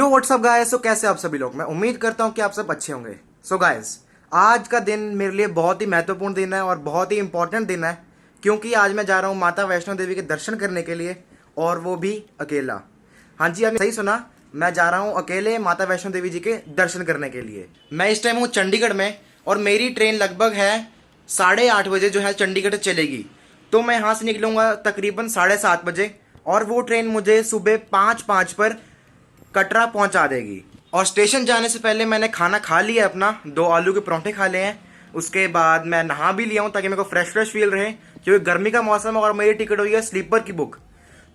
यो WhatsApp guys, तो कैसे आप सभी लोग। मैं उम्मीद करता हूँ कि आप सब अच्छे होंगे। सो गाइस, आज का दिन मेरे लिए बहुत ही महत्वपूर्ण दिन है और बहुत ही इंपॉर्टेंट दिन है, क्योंकि आज मैं जा रहा हूँ माता वैष्णो देवी के दर्शन करने के लिए, और वो भी अकेला। हाँ जी, आपने सही सुना, मैं जा रहा हूँ अकेले माता वैष्णो देवी जी के दर्शन करने के लिए। मैं इस टाइम हूँ चंडीगढ़ में और मेरी ट्रेन लगभग है 8:30 बजे जो है चंडीगढ़ से चलेगी। तो मैं यहाँ से निकलूंगा तकरीबन 7:30 बजे, और वो ट्रेन मुझे सुबह 5:05 पर कटरा पहुंचा देगी। और स्टेशन जाने से पहले मैंने खाना खा लिया अपना, 2 आलू के परांठे खा लिए हैं। उसके बाद मैं नहा भी लिया हूँ ताकि मेरे को फ्रेश फील रहे, क्योंकि गर्मी का मौसम है और मेरी टिकट हुई है स्लीपर की बुक।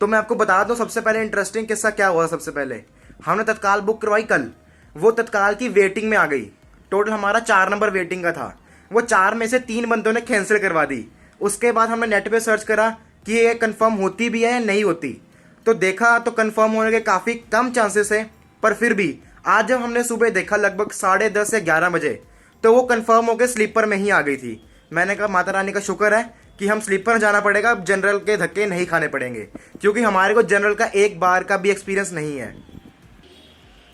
तो मैं आपको बता दूं सबसे पहले इंटरेस्टिंग किस्सा क्या हुआ। सबसे पहले हमने तत्काल बुक करवाई कल, वो तत्काल की वेटिंग में आ गई। टोटल हमारा 4 नंबर वेटिंग का था, वो 4 में से 3 बंदों ने कैंसिल करवा दी। उसके बाद हमने नेट पे सर्च करा कि ये कंफर्म होती भी है या नहीं होती, तो देखा तो कंफर्म होने के काफ़ी कम चांसेस है। पर फिर भी आज जब हमने सुबह देखा लगभग 10:30 या 11 बजे, तो वो कंफर्म होकर स्लीपर में ही आ गई थी। मैंने कहा माता रानी का शुक्र है कि हम स्लीपर में जाना पड़ेगा, जनरल के धक्के नहीं खाने पड़ेंगे, क्योंकि हमारे को जनरल का एक बार का भी एक्सपीरियंस नहीं है।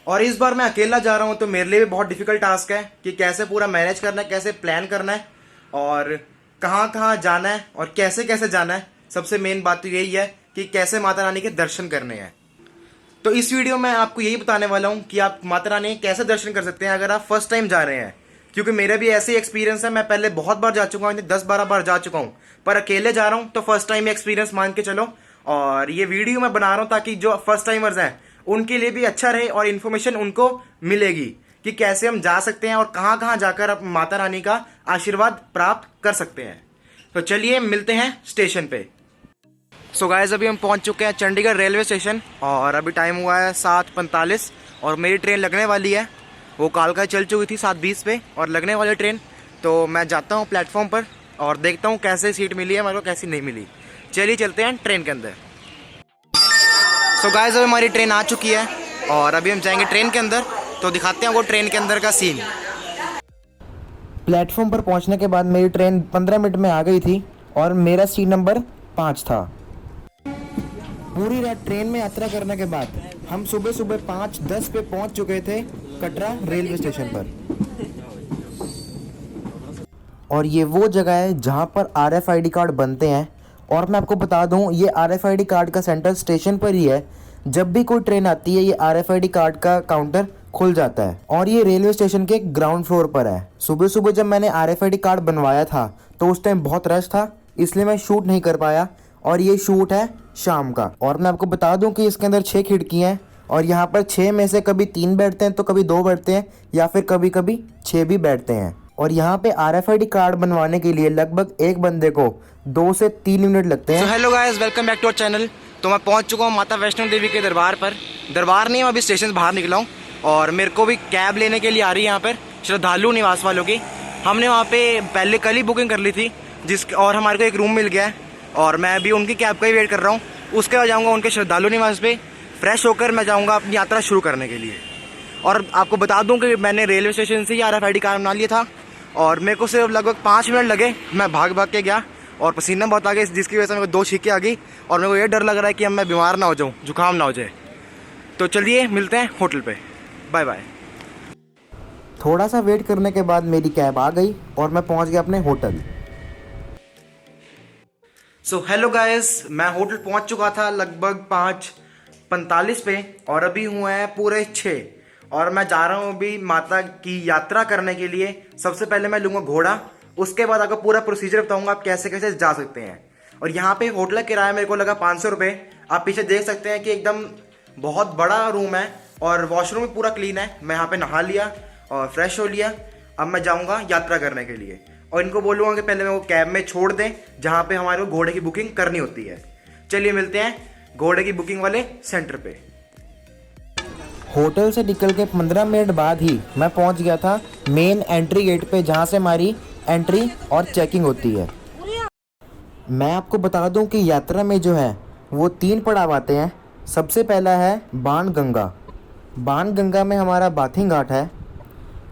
और इस बार मैं अकेला जा रहा हूँ, तो मेरे लिए भी बहुत डिफिकल्ट टास्क है कि कैसे पूरा मैनेज करना है, कैसे प्लान करना है, और कहाँ कहाँ जाना है और कैसे कैसे जाना है। सबसे मेन बात तो यही है कि कैसे माता रानी के दर्शन करने हैं। तो इस वीडियो में आपको यही बताने वाला हूँ कि आप माता रानी के कैसे दर्शन कर सकते हैं अगर आप फर्स्ट टाइम जा रहे हैं। क्योंकि मेरा भी ऐसे ही एक्सपीरियंस है, मैं पहले बहुत बार जा चुका हूँ, 10-12 बार जा चुका हूँ, पर अकेले जा रहा हूँ तो फर्स्ट टाइम एक्सपीरियंस मान के चलो। और ये वीडियो मैं बना रहा हूँ ताकि जो फर्स्ट टाइमर्स हैं उनके लिए भी अच्छा रहे और इन्फॉर्मेशन उनको मिलेगी कि कैसे हम जा सकते हैं और कहाँ कहाँ जाकर आप माता रानी का आशीर्वाद प्राप्त कर सकते हैं। तो चलिए मिलते हैं स्टेशन पे। सो गाइस, अभी हम पहुंच चुके हैं चंडीगढ़ रेलवे स्टेशन और अभी टाइम हुआ है 7:45 और मेरी ट्रेन लगने वाली है। वो कालका चल चुकी थी 7:20 पे और लगने वाली ट्रेन। तो मैं जाता हूँ प्लेटफॉर्म पर और देखता हूँ कैसे सीट मिली है मेरे को, कैसी नहीं मिली। चलिए चलते हैं ट्रेन के अंदर। सो गाइस, अभी हमारी ट्रेन आ चुकी है और अभी हम जाएंगे ट्रेन के अंदर, तो दिखाते हैं वो ट्रेन के अंदर का सीन। प्लेटफॉर्म पर पहुँचने के बाद मेरी ट्रेन 15 मिनट में आ गई थी और मेरा सीट नंबर 5 था। पूरी रात ट्रेन में यात्रा करने के बाद हम सुबह 5:10 पे पहुंच चुके थे कटरा रेलवे स्टेशन पर। और ये वो जगह है जहां पर RFID कार्ड बनते हैं। और मैं आपको बता दूं, ये RFID कार्ड का सेंटर स्टेशन पर ही है। जब भी कोई ट्रेन आती है ये RFID कार्ड का काउंटर खुल जाता है, और ये रेलवे स्टेशन के ग्राउंड फ्लोर पर है। सुबह सुबह जब मैंने RFID कार्ड बनवाया था तो उस टाइम बहुत रश था, इसलिए मैं शूट नहीं कर पाया। और ये शूट है शाम का। और मैं आपको बता दूं कि इसके अंदर 6 खिड़कियां हैं और यहाँ पर 6 में से कभी 3 बैठते हैं तो कभी 2 बैठते हैं, या फिर कभी कभी 6 भी बैठते हैं। और यहाँ पे RFID कार्ड बनवाने के लिए लगभग एक बंदे को 2 से 3 मिनट लगते हैं। Hello guys, welcome back to our channel. तो मैं पहुँच चुका हूँ माता वैष्णो देवी के दरबार पर। दरबार नहीं, मैं अभी स्टेशन बाहर निकला हूँ और मेरे को भी कैब लेने के लिए आ रही है यहाँ पर श्रद्धालु निवास वालों की। हमने वहाँ पे पहले कल ही बुकिंग कर ली थी और हमारे को एक रूम मिल गया है और मैं अभी उनकी कैब का ही वेट कर रहा हूँ। उसके बाद जाऊँगा उनके श्रद्धालु निवास पे, फ्रेश होकर मैं जाऊँगा अपनी यात्रा शुरू करने के लिए। और आपको बता दूँ कि मैंने रेलवे स्टेशन से ही RFID कार्ड बना लिया था और मेरे को सिर्फ लगभग 5 मिनट लगे। मैं भाग भाग के गया और पसीना बहुत आ गया, जिसकी वजह से मेरे को 2 छींकें आ गई और मेरे को ये डर लग रहा है कि अब मैं बीमार ना हो जाऊँ, जुकाम ना हो जाए। तो चलिए मिलते हैं होटल पे, बाय बाय। थोड़ा सा वेट करने के बाद मेरी कैब आ गई और मैं पहुँच गया अपने होटल। सो हेलो गाइस, मैं होटल पहुंच चुका था लगभग 5:45 पे और अभी हुए हैं पूरे 6 और मैं जा रहा हूं अभी माता की यात्रा करने के लिए। सबसे पहले मैं लूँगा घोड़ा, उसके बाद आपको पूरा प्रोसीजर बताऊंगा आप कैसे कैसे जा सकते हैं। और यहाँ पे होटल का किराया मेरे को लगा 500 रुपये। आप पीछे देख सकते हैं कि एकदम बहुत बड़ा रूम है और वॉशरूम भी पूरा क्लीन है। मैं यहाँ पे नहा लिया और फ्रेश हो लिया। अब मैं जाऊँगा यात्रा करने के लिए और इनको बोलूँगा कि पहले मैं वो कैब में छोड़ दें जहाँ पे हमारे को घोड़े की बुकिंग करनी होती है। चलिए मिलते हैं घोड़े की बुकिंग वाले सेंटर पे। होटल से निकल के 15 मिनट बाद ही मैं पहुँच गया था मेन एंट्री गेट पे, जहाँ से हमारी एंट्री और चेकिंग होती है। मैं आपको बता दूं कि यात्रा में जो है वो 3 पड़ाव आते हैं। सबसे पहला है बाणगंगा। बाणगंगा में हमारा बाथिंग घाट है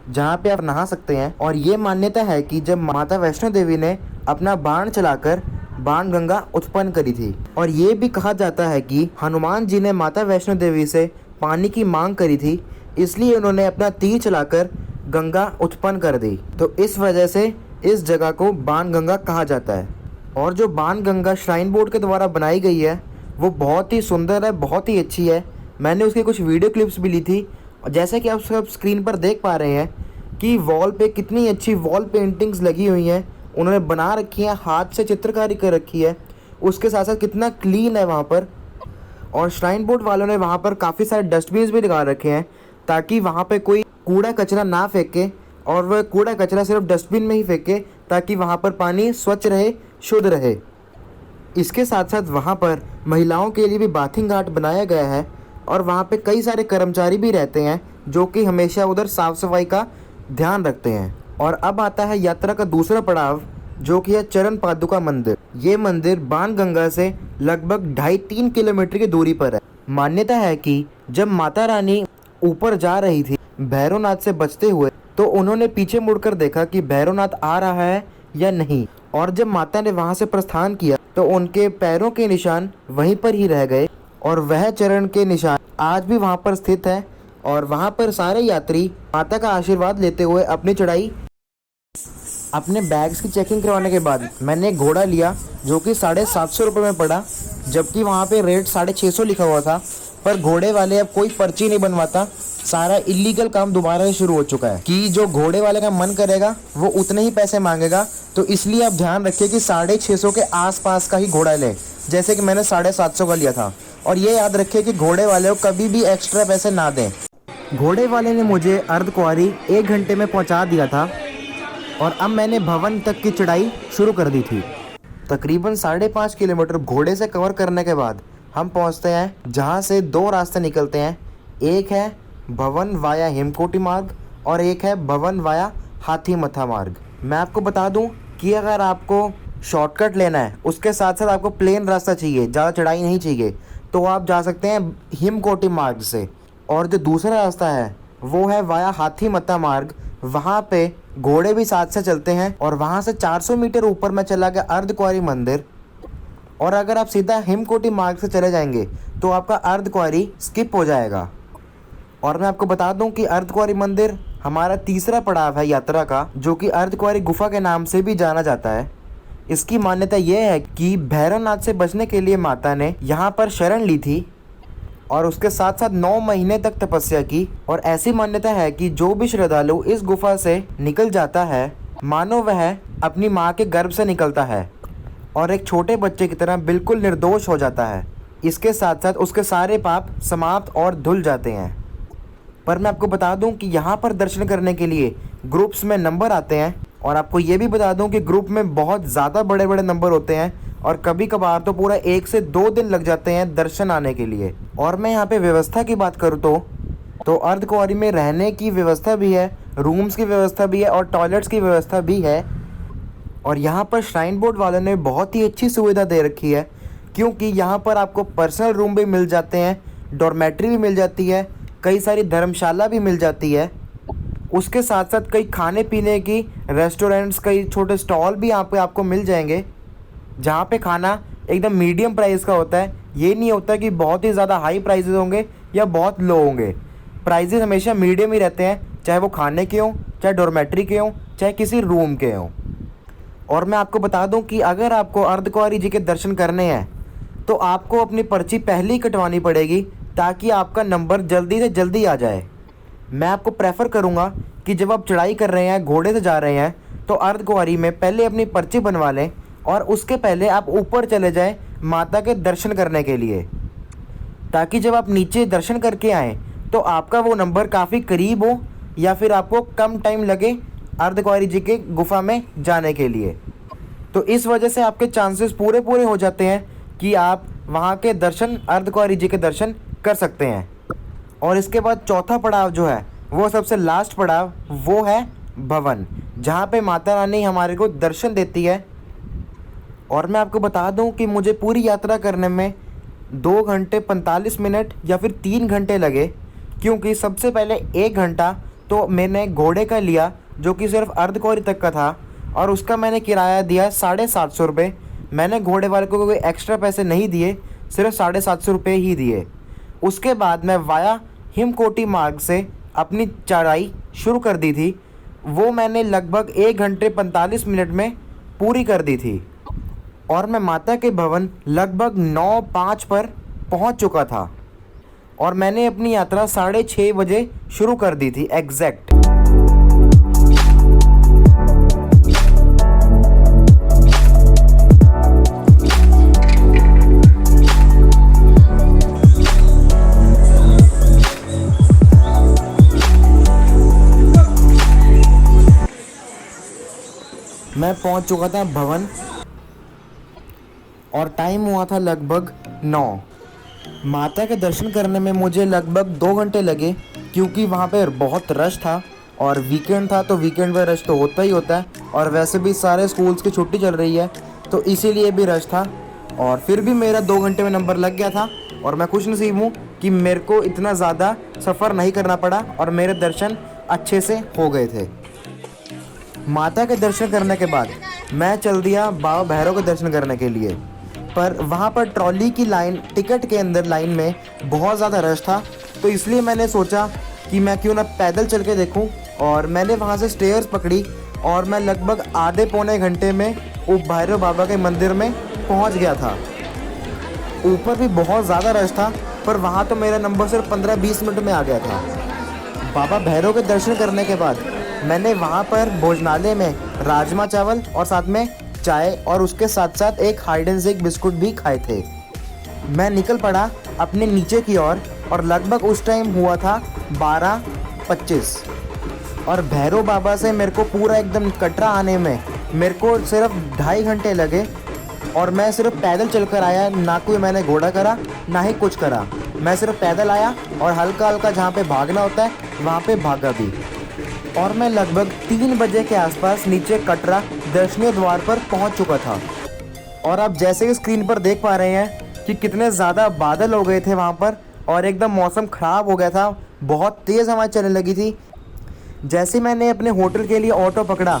जहाँ पे आप नहा सकते हैं। और ये मान्यता है कि जब माता वैष्णो देवी ने अपना बाण चलाकर बाणगंगा उत्पन्न करी थी, और ये भी कहा जाता है कि हनुमान जी ने माता वैष्णो देवी से पानी की मांग करी थी, इसलिए उन्होंने अपना तीर चलाकर गंगा उत्पन्न कर दी। तो इस वजह से इस जगह को बाणगंगा कहा जाता है। और जो बाणगंगा श्राइन बोर्ड के द्वारा बनाई गई है वो बहुत ही सुंदर है, बहुत ही अच्छी है। मैंने उसकी कुछ वीडियो क्लिप्स भी ली थी। जैसे कि आप सब स्क्रीन पर देख पा रहे हैं कि वॉल पे कितनी अच्छी वॉल पेंटिंग्स लगी हुई हैं, उन्होंने बना रखी है, हाथ से चित्रकारी कर रखी है। उसके साथ साथ कितना क्लीन है वहाँ पर। और श्राइन बोर्ड वालों ने वहाँ पर काफ़ी सारे डस्टबिन भी लगा रखे हैं ताकि वहाँ पे कोई कूड़ा कचरा ना फेंके, और वह कूड़ा कचरा सिर्फ डस्टबिन में ही फेंके ताकि वहाँ पर पानी स्वच्छ रहे, शुद्ध रहे। इसके साथ साथ वहाँ पर महिलाओं के लिए भी बाथिंग घाट बनाया गया है और वहाँ पे कई सारे कर्मचारी भी रहते हैं जो कि हमेशा उधर साफ़ सफाई का ध्यान रखते हैं। और अब आता है यात्रा का दूसरा पड़ाव, जो कि है चरण पादुका मंदिर। ये मंदिर बाणगंगा से लगभग 2.5-3 किलोमीटर की दूरी पर है। मान्यता है कि जब माता रानी ऊपर जा रही थी भैरवनाथ से बचते हुए, तो उन्होंने पीछे मुड़कर देखा कि भैरवनाथ आ रहा है या नहीं। और जब माता ने वहां से प्रस्थान किया तो उनके पैरों के निशान वहीं पर ही रह गए, और वह चरण के निशान आज भी वहां पर स्थित है। और वहां पर सारे यात्री माता का आशीर्वाद लेते हुए अपनी चढ़ाई। अपने बैग्स की चेकिंग करवाने के बाद मैंने एक घोड़ा लिया जो कि 750 रुपये में पड़ा, जबकि वहाँ पे रेट 650 लिखा हुआ था। पर घोड़े वाले अब कोई पर्ची नहीं बनवाता, सारा इलीगल काम दोबारा से शुरू हो चुका है कि जो घोड़े वाले का मन करेगा वो उतने ही पैसे मांगेगा। तो इसलिए आप ध्यान रखिए कि 650 के आसपास का ही घोड़ा लें, जैसे कि मैंने 750 का लिया था। और ये याद रखिए कि घोड़े वाले को कभी भी एक्स्ट्रा पैसे ना दें। घोड़े वाले ने मुझे अर्धकुंवारी 1 घंटे में पहुंचा दिया था और अब मैंने भवन तक की चढ़ाई शुरू कर दी थी। तकरीबन 5.5 किलोमीटर घोड़े से कवर करने के बाद हम पहुंचते हैं जहां से 2 रास्ते निकलते हैं। एक है भवन वाया हेमकोटी मार्ग और एक है भवन वाया हाथी मथा मार्ग। मैं आपको बता दूं कि अगर आपको शॉर्टकट लेना है, उसके साथ साथ आपको प्लेन रास्ता चाहिए, ज़्यादा चढ़ाई नहीं चाहिए, तो आप जा सकते हैं हेमकोटी मार्ग से। और जो दूसरा रास्ता है वो है वाया हाथी मथा मार्ग। वहाँ पे घोड़े भी साथ से चलते हैं और वहाँ से 400 मीटर ऊपर मैं चला गया अर्धकुंवारी मंदिर। और अगर आप सीधा हेमकोटी मार्ग से चले जाएंगे तो आपका अर्धकुंवारी स्किप हो जाएगा। और मैं आपको बता दूं कि अर्धकुंवारी मंदिर हमारा तीसरा पड़ाव है यात्रा का, जो कि अर्धकुंवारी गुफा के नाम से भी जाना जाता है। इसकी मान्यता यह है कि भैरवनाथ से बचने के लिए माता ने यहाँ पर शरण ली थी और उसके साथ साथ 9 महीने तक तपस्या की। और ऐसी मान्यता है कि जो भी श्रद्धालु इस गुफा से निकल जाता है, मानो वह अपनी माँ के गर्भ से निकलता है और एक छोटे बच्चे की तरह बिल्कुल निर्दोष हो जाता है। इसके साथ साथ उसके सारे पाप समाप्त और धुल जाते हैं। पर मैं आपको बता दूं कि यहाँ पर दर्शन करने के लिए ग्रुप्स में नंबर आते हैं, और आपको ये भी बता दूं कि ग्रुप में बहुत ज़्यादा बड़े बड़े नंबर होते हैं और कभी कभार तो पूरा 1 से 2 दिन लग जाते हैं दर्शन आने के लिए। और मैं यहाँ पे व्यवस्था की बात करूँ तो अर्धकुंवारी में रहने की व्यवस्था भी है, रूम्स की व्यवस्था भी है और टॉयलेट्स की व्यवस्था भी है। और यहाँ पर श्राइन बोर्ड वालों ने बहुत ही अच्छी सुविधा दे रखी है, क्योंकि यहाँ पर आपको पर्सनल रूम भी मिल जाते हैं, डॉर्मेट्री भी मिल जाती है, कई सारी धर्मशाला भी मिल जाती है। उसके साथ साथ कई खाने पीने की रेस्टोरेंट्स, कई छोटे स्टॉल भी यहाँ पे आपको मिल जाएंगे, जहाँ पे खाना एकदम मीडियम प्राइस का होता है। ये नहीं होता कि बहुत ही ज़्यादा हाई प्राइजेज होंगे या बहुत लो होंगे। प्राइजेज हमेशा मीडियम ही रहते हैं, चाहे वो खाने के हों, चाहे डॉर्मेट्री के हों, चाहे किसी रूम के हों। और मैं आपको बता दूं कि अगर आपको अर्धकुंवारी जी के दर्शन करने हैं तो आपको अपनी पर्ची पहले ही कटवानी पड़ेगी ताकि आपका नंबर जल्दी से जल्दी आ जाए। मैं आपको प्रेफर करूंगा कि जब आप चढ़ाई कर रहे हैं, घोड़े से जा रहे हैं, तो अर्धकुंवारी में पहले अपनी पर्ची बनवा लें और उसके पहले आप ऊपर चले जाएं माता के दर्शन करने के लिए, ताकि जब आप नीचे दर्शन करके आएँ तो आपका वो नंबर काफ़ी करीब हो या फिर आपको कम टाइम लगे अर्धकुंवारी जी के गुफा में जाने के लिए। तो इस वजह से आपके चांसेस पूरे हो जाते हैं कि आप वहाँ के दर्शन, अर्धकुंवारी जी के दर्शन कर सकते हैं। और इसके बाद चौथा पड़ाव जो है वो सबसे लास्ट पड़ाव, वो है भवन, जहाँ पे माता रानी हमारे को दर्शन देती है। और मैं आपको बता दूं कि मुझे पूरी यात्रा करने में 2 घंटे 45 मिनट या फिर 3 घंटे लगे, क्योंकि सबसे पहले 1 घंटा तो मैंने घोड़े का लिया जो कि सिर्फ अर्धकुंवारी तक का था, और उसका मैंने किराया दिया 750 रुपये। मैंने घोड़े वाले को कोई एक्स्ट्रा पैसे नहीं दिए, सिर्फ 750 रुपये ही दिए। उसके बाद मैं वाया हिमकोटी मार्ग से अपनी चढ़ाई शुरू कर दी थी। वो मैंने लगभग 1 घंटे 45 मिनट में पूरी कर दी थी और मैं माता के भवन लगभग 9:05 पर पहुंच चुका था और मैंने अपनी यात्रा 6:30 बजे शुरू कर दी थी एग्जैक्ट। मैं पहुंच चुका था भवन और टाइम हुआ था लगभग 9। माता के दर्शन करने में मुझे लगभग 2 घंटे लगे क्योंकि वहाँ पर बहुत रश था और वीकेंड था, तो वीकेंड में रश तो होता ही होता है और वैसे भी सारे स्कूल्स की छुट्टी चल रही है तो इसीलिए भी रश था। और फिर भी मेरा 2 घंटे में नंबर लग गया था और मैं खुशनसीब हूँ कि मेरे को इतना ज़्यादा सफ़र नहीं करना पड़ा और मेरे दर्शन अच्छे से हो गए थे। माता के दर्शन करने के बाद मैं चल दिया बाबा भैरव के दर्शन करने के लिए, पर वहाँ पर ट्रॉली की लाइन, टिकट के अंदर लाइन में बहुत ज़्यादा रश था, तो इसलिए मैंने सोचा कि मैं क्यों ना पैदल चल के देखूँ और मैंने वहाँ से स्टेयर्स पकड़ी और मैं लगभग आधे पौने घंटे में भैरव बाबा के मंदिर में पहुँच गया था। ऊपर भी बहुत ज़्यादा रश था पर वहाँ तो मेरा नंबर सिर्फ 15-20 मिनट में आ गया था। बाबा भैरव के दर्शन करने के बाद मैंने वहाँ पर भोजनालय में राजमा चावल और साथ में चाय और उसके साथ साथ एक हाइड एंड सीक बिस्कुट भी खाए थे। मैं निकल पड़ा अपने नीचे की ओर और लगभग उस टाइम हुआ था 12:25 और भैरव बाबा से मेरे को पूरा एकदम कटरा आने में मेरे को सिर्फ 2.5 घंटे लगे और मैं सिर्फ पैदल चलकर आया, ना कोई मैंने घोड़ा करा ना ही कुछ करा। मैं सिर्फ पैदल आया और हल्का हल्का जहाँ पे भागना होता है वहाँ पे भागा भी और मैं लगभग 3 बजे के आसपास नीचे कटरा दर्शनीय द्वार पर पहुँच चुका था। और आप जैसे कि स्क्रीन पर देख पा रहे हैं कि कितने ज़्यादा बादल हो गए थे वहाँ पर और एकदम मौसम ख़राब हो गया था, बहुत तेज़ हवा चलने लगी थी। जैसे मैंने अपने होटल के लिए ऑटो पकड़ा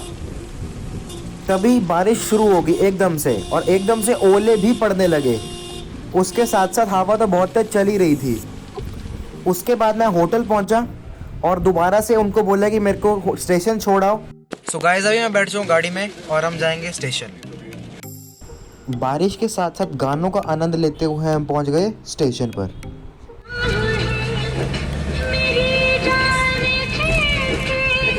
तभी बारिश शुरू हो गई एकदम से और एकदम से ओले भी पड़ने लगे। उसके साथ साथ हवा तो बहुत तेज चल ही रही थी। उसके बाद मैं होटल पहुंचा और दोबारा से उनको बोला कि मेरे को स्टेशन छोड़ आओ। सो गाइस, अभी मैं बैठ जाऊँ गाड़ी में और हम जाएंगे स्टेशन। बारिश के साथ साथ गानों का आनंद लेते हुए हम पहुंच गए स्टेशन पर।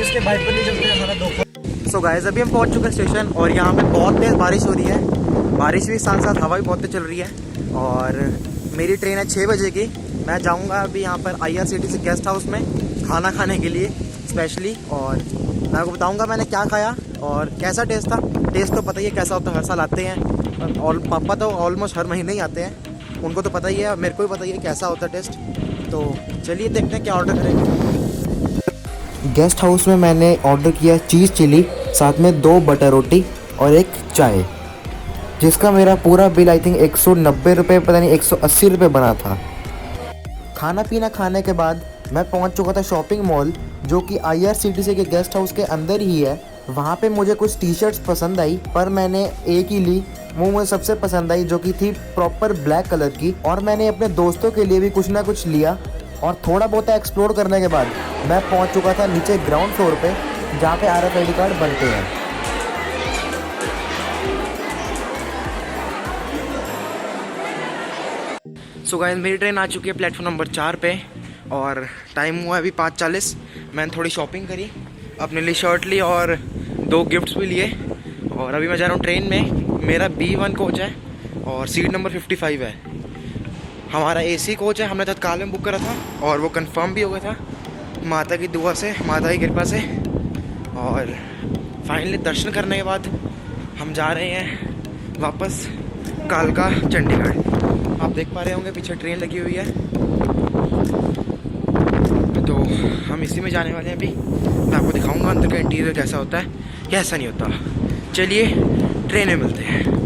इसके बाइक पर नहीं चलते हमारा दो। सो गाइस, अभी हम पहुंच चुके हैं स्टेशन और यहाँ पे बहुत तेज़ बारिश हो रही है। बारिश भी साथ साथ हवा भी बहुत तेज चल रही है और मेरी ट्रेन है 6 बजे की। मैं जाऊँगा अभी यहाँ पर IRCTC गेस्ट हाउस में खाना खाने के लिए स्पेशली, और मैं आपको बताऊँगा मैंने क्या खाया और कैसा टेस्ट था। टेस्ट तो पता ही है कैसा होता है, हर साल आते हैं और पापा तो ऑलमोस्ट हर महीने ही आते हैं, उनको तो पता ही है, मेरे को भी पता ही है कैसा होता है टेस्ट। तो चलिए देखते हैं क्या ऑर्डर करेंगे। गेस्ट हाउस में मैंने ऑर्डर किया चीज़ चिली, साथ में 2 बटर रोटी और एक चाय, जिसका मेरा पूरा बिल आई थिंक 190 रुपये, पता नहीं 180 रुपये बना था। खाना पीना खाने के बाद मैं पहुंच चुका था शॉपिंग मॉल, जो कि IRCTC के गेस्ट हाउस के अंदर ही है। वहाँ पे मुझे कुछ टी-शर्ट्स पसंद आई पर मैंने एक ही ली, वो मुझे सबसे पसंद आई, जो कि थी प्रॉपर ब्लैक कलर की। और मैंने अपने दोस्तों के लिए भी कुछ ना कुछ लिया और थोड़ा बहुत एक्सप्लोर करने के बाद मैं पहुँच चुका था नीचे ग्राउंड फ्लोर पे, जहाँ पे RFID कार्ड बनते हैं। सो गाइस, मेरी ट्रेन आ चुकी है प्लेटफॉर्म नंबर 4 पे और टाइम हुआ है अभी 5:40। मैंने थोड़ी शॉपिंग करी, अपने लिए शर्ट ली और 2 गिफ्ट्स भी लिए और अभी मैं जा रहा हूँ ट्रेन में। मेरा B1 कोच है और सीट नंबर 55 है। हमारा AC कोच है, हमने तत्काल में बुक करा था और वो कंफर्म भी हो गया था माता की दुआ से, माता की कृपा से। और फाइनली दर्शन करने के बाद हम जा रहे हैं वापस कालका चंडीगढ़। आप देख पा रहे होंगे पीछे ट्रेन लगी हुई है, तो हम इसी में जाने वाले हैं। अभी मैं आपको दिखाऊंगा अंदर का इंटीरियर कैसा होता है, कैसा नहीं होता। चलिए ट्रेन में मिलते हैं।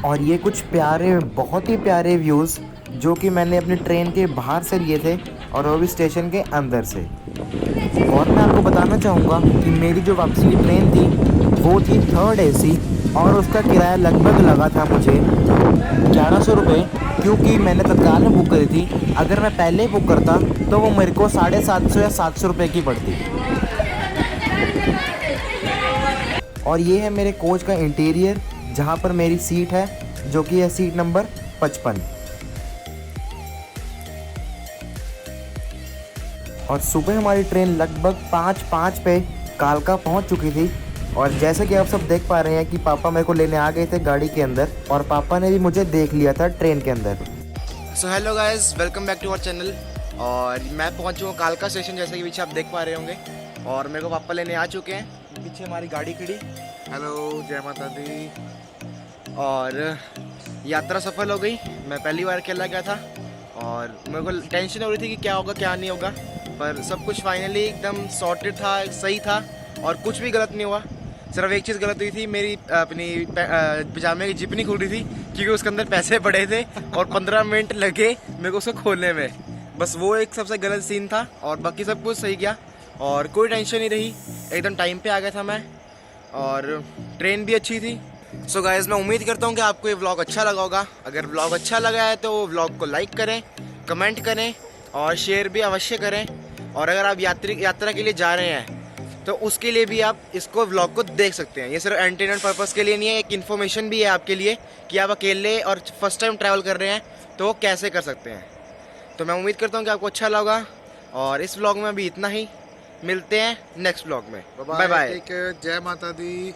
और ये कुछ प्यारे, बहुत ही प्यारे व्यूज़ जो कि मैंने अपनी ट्रेन के बाहर से लिए थे और वो भी स्टेशन के अंदर से। और मैं आपको बताना चाहूँगा कि मेरी जो वापसी की ट्रेन थी वो थी 3rd AC और उसका किराया लगभग लगा था मुझे 1100 रुपये क्योंकि मैंने तत्काल में बुक करी थी। अगर मैं पहले ही बुक करता तो वो मेरे को 750 या 700 रुपये की पड़ती। और ये है मेरे कोच का इंटीरियर, जहाँ पर मेरी सीट है, जो कि है सीट नंबर 55। और सुबह हमारी ट्रेन लगभग 5:05 पे कालका पहुंच चुकी थी। और जैसे कि आप सब देख पा रहे हैं कि पापा मेरे को लेने आ गए थे गाड़ी के अंदर, और पापा ने भी मुझे देख लिया था ट्रेन के अंदर। So hello guys, welcome back to our channel. और मैं पहुंच चुका हूँ कालका स्टेशन, जैसे कि पीछे आप देख पा रहे होंगे। और मेरे को पापा लेने आ चुके हैं, पीछे हमारी गाड़ी खड़ी। हेलो, जय माता दी। और यात्रा सफल हो गई। मैं पहली बार अकेला गया था और मेरे को टेंशन हो रही थी कि क्या होगा क्या नहीं होगा, पर सब कुछ फाइनली एकदम सॉर्टेड था, सही था और कुछ भी गलत नहीं हुआ। सिर्फ एक चीज़ गलत हुई थी, मेरी अपनी पजामे की जिप नहीं खुल रही थी, क्योंकि उसके अंदर पैसे पड़े थे और 15 मिनट लगे मेरे को उसको खोलने में। बस वो एक सबसे गलत सीन था और बाकी सब कुछ सही गया और कोई टेंशन नहीं रही। एकदम टाइम पे आ गया था मैं और ट्रेन भी अच्छी थी। सो गाइस, मैं उम्मीद करता हूँ कि आपको ये व्लॉग अच्छा लगा होगा। अगर व्लॉग अच्छा लगा है तो व्लॉग को लाइक करें, कमेंट करें और शेयर भी अवश्य करें। और अगर आप यात्रा के लिए जा रहे हैं तो उसके लिए भी आप इसको व्लॉग को देख सकते हैं। ये सिर्फ एंटरटेनमेंट पर्पस के लिए नहीं है, एक इन्फॉर्मेशन भी है आपके लिए कि आप अकेले और फर्स्ट टाइम ट्रैवल कर रहे हैं तो वो कैसे कर सकते हैं। तो मैं उम्मीद करता हूँ कि आपको अच्छा लगा और इस व्लॉग में अभी इतना ही। मिलते हैं नेक्स्ट व्लॉग में। Bye bye. जय माता दी।